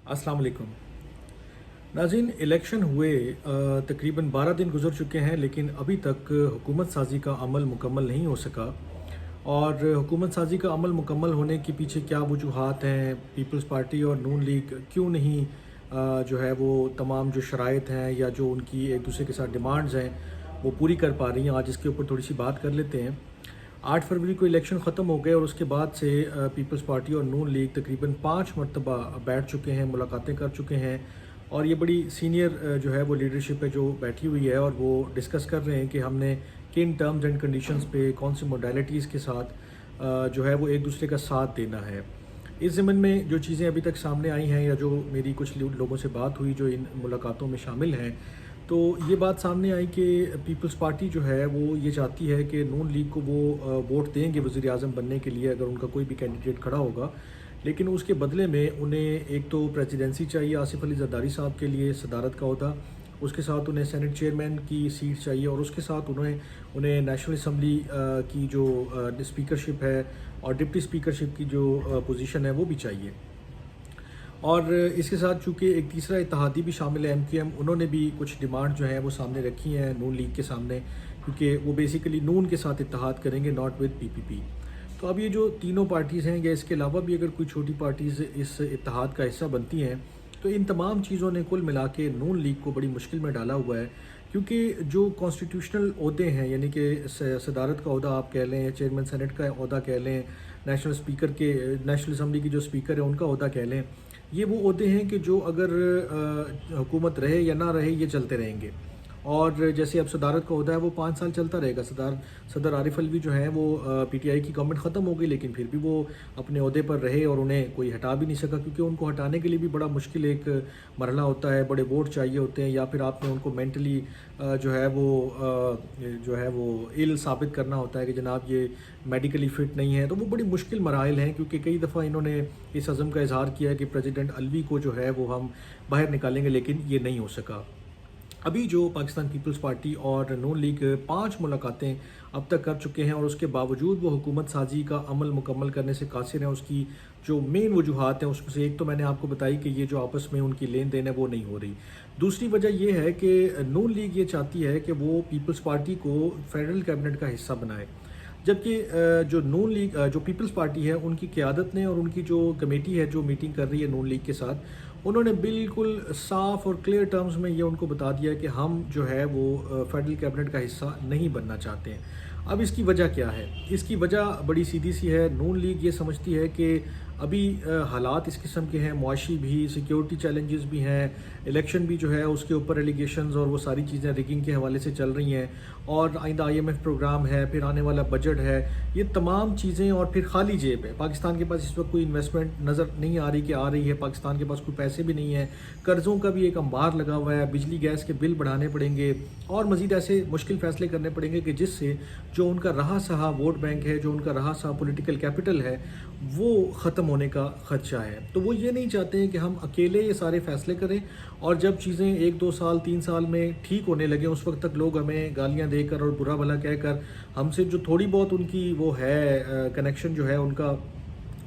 अस्सलाम वालेकुम नाज़रीन। इलेक्शन हुए तकरीबन 12 दिन गुजर चुके हैं, लेकिन अभी तक हुकूमत साजी का अमल मुकम्मल नहीं हो सका। और हुकूमत साजी का अमल मुकम्मल होने के पीछे क्या वजूहात हैं, पीपल्स पार्टी और नून लीग क्यों नहीं जो है वो तमाम जो शराइत हैं या जो उनकी एक दूसरे के साथ डिमांड्स हैं वो पूरी कर पा रही हैं, आज इसके ऊपर थोड़ी सी बात कर लेते हैं। 8 फरवरी को इलेक्शन ख़त्म हो गए और उसके बाद से पीपल्स पार्टी और नून लीग तकरीबन 5 मरतबा बैठ चुके हैं, मुलाकातें कर चुके हैं। और ये बड़ी सीनियर जो है वो लीडरशिप है जो बैठी हुई है और वो डिस्कस कर रहे हैं कि हमने किन टर्म्स एंड कंडीशंस पे कौन सी मोडालिटीज़ के साथ जो है वो एक दूसरे का साथ देना है। इस ज़मन में जो चीज़ें अभी तक सामने आई हैं या जो मेरी कुछ लोगों से बात हुई जो इन मुलाकातों में शामिल हैं, तो ये बात सामने आई कि पीपल्स पार्टी जो है वो ये चाहती है कि नून लीग को वो वोट देंगे वज़ीर आज़म बनने के लिए अगर उनका कोई भी कैंडिडेट खड़ा होगा, लेकिन उसके बदले में उन्हें एक तो प्रेसिडेंसी चाहिए आसिफ अली जरदारी साहब के लिए सदारत का ओहदा, उसके साथ उन्हें सेनेट चेयरमैन की सीट चाहिए और उसके साथ उन्हें नेशनल असम्बली की जो स्पीकरशिप है और डिप्टी स्पीकरशिप की जो पोजीशन है वो भी चाहिए। और इसके साथ चूँकि एक तीसरा इत्तेहादी भी शामिल है MQM, उन्होंने भी कुछ डिमांड जो है वो सामने रखी हैं नून लीग के सामने, क्योंकि वो बेसिकली नून के साथ इत्तेहाद करेंगे, नॉट विद PPP। तो अब ये जो तीनों पार्टीज़ हैं या इसके अलावा भी अगर कोई छोटी पार्टीज़ इस इत्तेहाद का हिस्सा बनती हैं, तो इन तमाम चीज़ों ने कुल मिला के नून लीग को बड़ी मुश्किल में डाला हुआ है। क्योंकि जो कॉन्स्टिट्यूशनल ओहदे हैं, यानी कि सदारत का ओहदा आप कह लें, चेयरमैन सेनेट का ओहदा कह लें, नेशनल असम्बली की जो स्पीकर है उनका ओहदा कह लें, ये वो ओहदे हैं कि जो अगर हुकूमत रहे या ना रहे ये चलते रहेंगे। और जैसे अब सदारत का ओहदा है वो 5 साल चलता रहेगा। सदर आरिफ अलवी जो हैं वो PTI की गवर्नमेंट ख़त्म हो गई, लेकिन फिर भी वो अपने ओहदे पर रहे और उन्हें कोई हटा भी नहीं सका, क्योंकि उनको हटाने के लिए भी बड़ा मुश्किल एक मरहला होता है, बड़े वोट चाहिए होते हैं, या फिर आपने उनको मेंटली जो है वो इल साबित करना होता है कि जनाब ये मेडिकली फ़िट नहीं है। तो वो बड़ी मुश्किल मराइल हैं, क्योंकि कई दफ़ा इन्होंने इस अज़म का इजहार किया है कि प्रेसिडेंट अलवी को जो है वो हम बाहर निकालेंगे, लेकिन ये नहीं हो सका। अभी जो पाकिस्तान पीपल्स पार्टी और नून लीग 5 मुलाकातें अब तक कर चुके हैं और उसके बावजूद वो हुकूमत साजी का अमल मुकम्मल करने से कासिर हैं। उसकी जो मेन वजूहात हैं उसमें से एक तो मैंने आपको बताई कि ये जो आपस में उनकी लेन देन है वो नहीं हो रही। दूसरी वजह ये है कि नून लीग ये चाहती है कि वो पीपल्स पार्टी को फेडरल कैबिनेट का हिस्सा बनाए, जबकि जो नून लीग जो पीपल्स पार्टी है उनकी क़यादत ने और उनकी जो कमेटी है जो मीटिंग कर रही है नून लीग के साथ, उन्होंने बिल्कुल साफ़ और क्लियर टर्म्स में ये उनको बता दिया कि हम जो है वो फेडरल कैबिनेट का हिस्सा नहीं बनना चाहते हैं। अब इसकी वजह क्या है? इसकी वजह बड़ी सीधी सी है। नून लीग ये समझती है कि अभी हालात इस किस्म के हैं, मुआशी भी, सिक्योरिटी चैलेंजेस भी हैं, इलेक्शन भी जो है उसके ऊपर एलिगेशंस और वो सारी चीज़ें रिगिंग के हवाले से चल रही हैं, और आइंदा IMF प्रोग्राम है, फिर आने वाला बजट है, ये तमाम चीज़ें, और फिर खाली जेब है। पाकिस्तान के पास इस वक्त कोई इन्वेस्टमेंट नज़र नहीं आ रही कि आ रही है, पाकिस्तान के पास कोई पैसे भी नहीं है, कर्ज़ों का भी एक अंबार लगा हुआ है, बिजली गैस के बिल बढ़ाने पड़ेंगे और मज़ीद ऐसे मुश्किल फ़ैसले करने पड़ेंगे कि जिससे जो उनका रहा सहा वोट बैंक है, जो उनका रहा सहा पॉलिटिकल कैपिटल है, वो ख़त्म होने का ख़दशा है। तो वो ये नहीं चाहते हैं कि हम अकेले ये सारे फ़ैसले करें और जब चीज़ें 1, 2 साल, 3 साल में ठीक होने लगें उस वक्त तक लोग हमें गालियां देकर और बुरा भला कहकर हमसे जो थोड़ी बहुत उनकी वो है कनेक्शन जो है उनका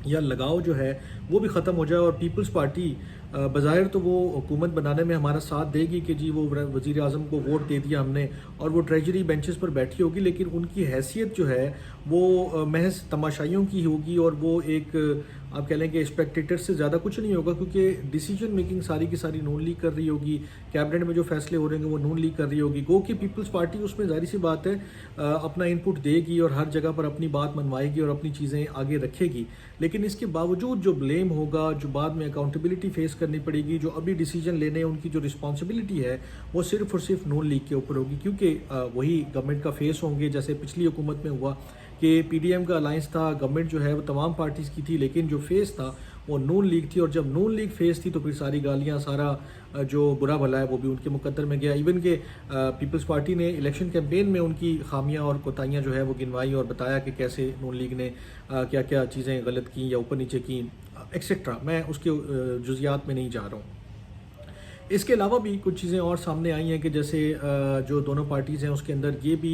या लगाव जो है वो भी ख़त्म हो जाए। और पीपल्स पार्टी बज़ाहिर तो वो हुकूमत बनाने में हमारा साथ देगी कि जी वो वज़ीर आज़म को वोट दे दिया हमने और वो ट्रेजरी बेंचेस पर बैठी होगी, लेकिन उनकी हैसियत जो है वो महज तमाशाइयों की होगी और वो एक आप कह लें कि स्पेक्टेटर से ज़्यादा कुछ नहीं होगा, क्योंकि डिसीजन मेकिंग सारी की सारी नून लीग कर रही होगी, कैबिनेट में जो फैसले हो रहे हैं वो नून लीग कर रही होगी। गो कि पीपल्स पार्टी उसमें ज़ाहिर सी बात है अपना इनपुट देगी और हर जगह पर अपनी बात मनवाएगी और अपनी चीज़ें आगे रखेगी, लेकिन इसके बावजूद जो ब्लेम होगा, जो बाद में अकाउंटेबिलिटी फेस करनी पड़ेगी, जो अभी डिसीजन लेने उनकी जो रिस्पॉन्सिबिलिटी है वो सिर्फ और सिर्फ नून लीग के ऊपर होगी, क्योंकि वही गवर्नमेंट का फेस होंगे। जैसे पिछली हुकूमत में हुआ कि PDM का अलायंस था, गवर्नमेंट जो है वो तमाम पार्टीज़ की थी, लेकिन जो फेस था वो नून लीग थी, और जब नून लीग फेस थी तो फिर सारी गालियाँ, सारा जो बुरा भला है वो भी उनके मुकद्दर में गया। इवन के पीपल्स पार्टी ने इलेक्शन कैंपेन में उनकी खामियां और कोताहियां जो है वो गिनवाई और बताया कि कैसे नून लीग ने क्या क्या चीज़ें गलत की या ऊपर नीचे की एक्सेट्रा। मैं उसके जुज़ियात में नहीं जा रहा हूँ। इसके अलावा भी कुछ चीज़ें और सामने आई हैं कि जैसे जो दोनों पार्टीज़ हैं उसके अंदर ये भी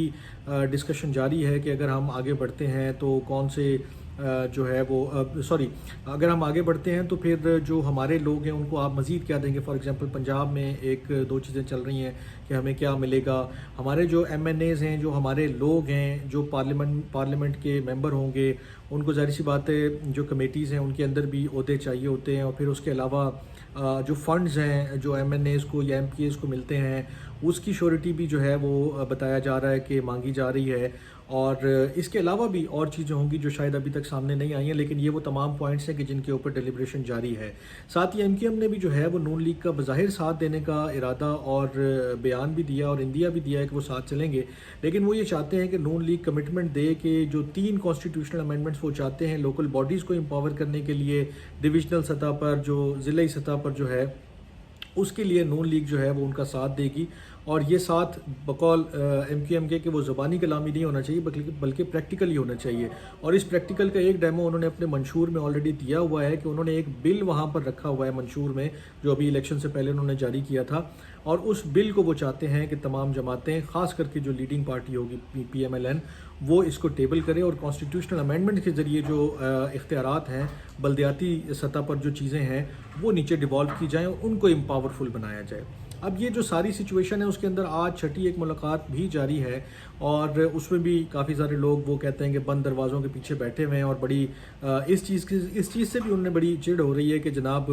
डिस्कशन जारी है कि अगर हम आगे बढ़ते हैं तो कौन से جو ہے وہ سوری اگر ہم آگے بڑھتے ہیں تو پھر جو ہمارے لوگ ہیں ان کو آپ مزید کیا دیں گے. فار ایگزامپل پنجاب میں ایک دو چیزیں چل رہی ہیں کہ ہمیں کیا ملے گا. ہمارے جو ایم این ایز ہیں, جو ہمارے لوگ ہیں, جو پارلیمنٹ کے ممبر ہوں گے, ان کو ظاہر سی بات ہے جو کمیٹیز ہیں ان کے اندر بھی عہدے چاہیے ہوتے ہیں. اور پھر اس کے علاوہ جو فنڈز ہیں جو ایم این ایز کو یا ایم پی ایز کو ملتے ہیں اس کی شیورٹی بھی جو ہے وہ بتایا جا رہا ہے کہ مانگی جا رہی ہے. اور اس کے علاوہ بھی اور چیزیں ہوں گی جو شاید ابھی تک سامنے نہیں آئی ہیں, لیکن یہ وہ تمام پوائنٹس ہیں کہ جن کے اوپر ڈیلیبریشن جاری ہے. ساتھ ہی ایم کیو ایم نے بھی جو ہے وہ نون لیگ کا بظاہر ساتھ دینے کا ارادہ اور بیان بھی دیا اور اندیا بھی دیا ہے کہ وہ ساتھ چلیں گے, لیکن وہ یہ چاہتے ہیں کہ نون لیگ کمٹمنٹ دے کہ جو 3 کانسٹیٹیوشنل امینڈمنٹس وہ چاہتے ہیں لوکل باڈیز کو امپاور کرنے کے لیے ڈویژنل سطح پر, جو ضلعی سطح پر جو ہے اس کے لیے نون لیگ جو ہے وہ ان کا ساتھ دے گی. اور یہ ساتھ بقول ایم کیو ایم کے کہ وہ زبانی کلامی نہیں ہونا چاہیے بلکہ پریکٹیکل ہی ہونا چاہیے. اور اس پریکٹیکل کا ایک ڈیمو انہوں نے اپنے منشور میں آلریڈی دیا ہوا ہے کہ انہوں نے ایک بل وہاں پر رکھا ہوا ہے منشور میں جو ابھی الیکشن سے پہلے انہوں نے جاری کیا تھا. اور اس بل کو وہ چاہتے ہیں کہ تمام جماعتیں, خاص کر کے جو لیڈنگ پارٹی ہوگی پی ایم ایل این, وہ اس کو ٹیبل کرے اور کانسٹیٹیوشنل امینڈمنٹ کے ذریعے جو اختیارات ہیں بلدیاتی سطح پر جو چیزیں ہیں وہ نیچے ڈیوالو کی جائیں اور ان کو امپاورفل بنایا جائے. اب یہ جو ساری سچویشن ہے اس کے اندر آج چھٹی ایک ملاقات بھی جاری ہے اور اس میں بھی کافی سارے لوگ وہ کہتے ہیں کہ بند دروازوں کے پیچھے بیٹھے ہوئے ہیں اور بڑی اس چیز سے بھی انہیں بڑی چڑ ہو رہی ہے کہ جناب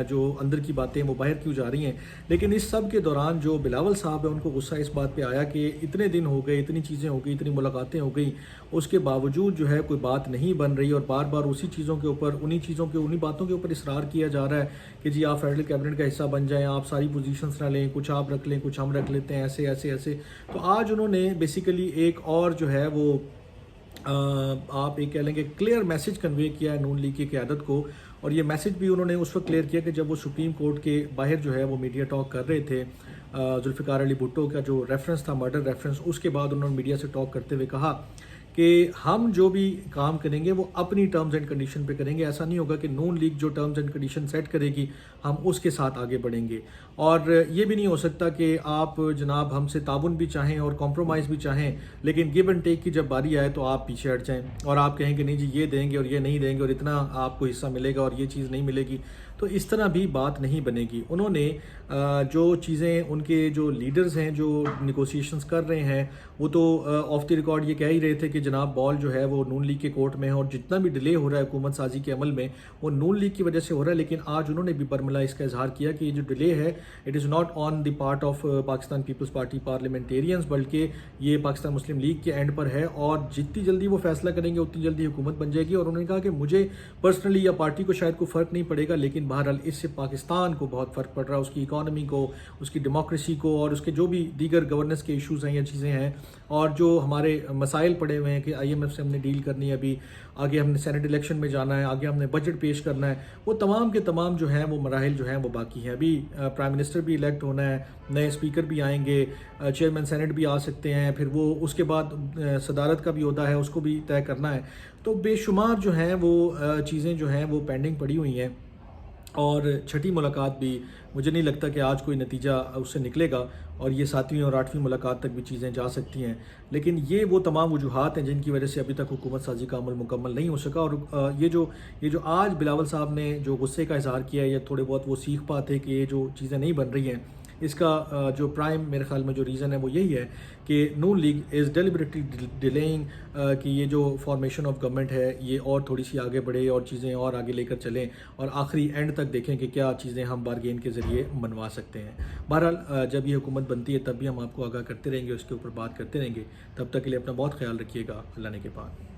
جو اندر کی باتیں وہ باہر کیوں جا رہی ہیں. لیکن اس سب کے دوران جو بلاول صاحب ہے ان کو غصہ اس بات پہ آیا کہ اتنے دن ہو گئے, اتنی چیزیں ہو گئی, اتنی ملاقاتیں ہو گئیں, اس کے باوجود جو ہے کوئی بات نہیں بن رہی اور بار بار اسی چیزوں کے اوپر انہی باتوں کے اوپر اصرار کیا جا رہا ہے کہ جی آپ فیڈرل کیبنٹ کا حصہ بن جائیں, آپ ساری پوزیشنز نہ لیں, کچھ آپ رکھ لیں, کچھ ہم رکھ لیتے ہیں, ایسے. تو آج انہوں نے بیسیکلی ایک اور جو ہے وہ آپ ایک کہہ لیں کہ کلیئر میسج کنوے کیا ہے نون لیگ کی قیادت کو. اور یہ میسج بھی انہوں نے اس وقت کلیئر کیا کہ جب وہ سپریم کورٹ کے باہر جو ہے وہ میڈیا ٹاک کر رہے تھے, ذوالفقار علی بھٹو کا جو ریفرنس تھا مرڈر ریفرنس, اس کے بعد انہوں نے میڈیا سے ٹاک کرتے ہوئے کہا کہ ہم جو بھی کام کریں گے وہ اپنی ٹرمز اینڈ کنڈیشن پہ کریں گے. ایسا نہیں ہوگا کہ نون لیگ جو ٹرمز اینڈ کنڈیشن سیٹ کرے گی ہم اس کے ساتھ آگے بڑھیں گے. اور یہ بھی نہیں ہو سکتا کہ آپ جناب ہم سے تعاون بھی چاہیں اور کمپرومائز بھی چاہیں, لیکن گیو اینڈ ٹیک کی جب باری آئے تو آپ پیچھے ہٹ جائیں اور آپ کہیں کہ نہیں جی یہ دیں گے اور یہ نہیں دیں گے اور اتنا آپ کو حصہ ملے گا اور یہ چیز نہیں ملے گی. تو اس طرح بھی بات نہیں بنے گی. انہوں نے جو چیزیں ان کے جو لیڈرز ہیں جو نیگوسیشنز کر رہے ہیں وہ تو آف دی ریکارڈ یہ کہہ ہی رہے تھے کہ جناب بال جو ہے وہ نون لیگ کے کورٹ میں ہے اور جتنا بھی ڈیلے ہو رہا ہے حکومت سازی کے عمل میں وہ نون لیگ کی وجہ سے ہو رہا ہے. لیکن آج انہوں نے بھی برملا اس کا اظہار کیا کہ یہ جو ڈیلے ہے it is not on the part of Pakistan Peoples Party Parliamentarians, بلکہ یہ پاکستان مسلم لیگ کے اینڈ پر ہے اور جتنی جلدی وہ فیصلہ کریں گے اتنی جلدی حکومت بن جائے گی. اور انہوں نے کہا کہ مجھے پرسنلی یا پارٹی کو شاید کوئی فرق نہیں پڑے گا, لیکن بہرحال اس سے پاکستان کو بہت فرق پڑ رہا ہے, اس کی اکانومی کو, اس کی ڈیموکریسی کو اور اس کے جو بھی دیگر گورننس کے ایشوز ہیں یا چیزیں ہیں اور جو ہمارے مسائل پڑے ہوئے ہیں کہ آئی ایم ایف سے ہم نے ڈیل کرنی ہے, ابھی آگے ہم نے سینٹ الیکشن میں جانا ہے, آگے ہم نے بجٹ پیش کرنا ہے, وہ تمام کے تمام جو ہیں وہ مراحل جو ہیں وہ باقی ہیں. ابھی پرائم منسٹر بھی الیکٹ ہونا ہے, نئے اسپیکر بھی آئیں گے, چیئرمین سینٹ بھی آ سکتے ہیں, پھر وہ اس کے بعد صدارت کا بھی عہدہ ہے اس کو بھی طے کرنا ہے. تو بے شمار جو ہیں وہ چیزیں جو ہیں وہ پینڈنگ پڑی ہوئی ہیں اور چھٹی ملاقات بھی مجھے نہیں لگتا کہ آج کوئی نتیجہ اس سے نکلے گا اور یہ 7ویں اور 8ویں ملاقات تک بھی چیزیں جا سکتی ہیں. لیکن یہ وہ تمام وجوہات ہیں جن کی وجہ سے ابھی تک حکومت سازی کا عمل مکمل نہیں ہو سکا. اور یہ جو آج بلاول صاحب نے جو غصے کا اظہار کیا ہے یا تھوڑے بہت وہ سیکھ پاتے کہ یہ جو چیزیں نہیں بن رہی ہیں, اس کا جو پرائم میرے خیال میں جو ریزن ہے وہ یہی ہے کہ نون لیگ از ڈیلیبریٹلی ڈیلیئنگ کہ یہ جو فارمیشن آف گورنمنٹ ہے یہ اور تھوڑی سی آگے بڑھے اور چیزیں اور آگے لے کر چلیں اور آخری اینڈ تک دیکھیں کہ کیا چیزیں ہم بارگین کے ذریعے منوا سکتے ہیں. بہرحال جب یہ حکومت بنتی ہے تب بھی ہم آپ کو آگاہ کرتے رہیں گے, اس کے اوپر بات کرتے رہیں گے. تب تک کے لیے اپنا بہت خیال رکھیے گا. اللہ نے کے بعد.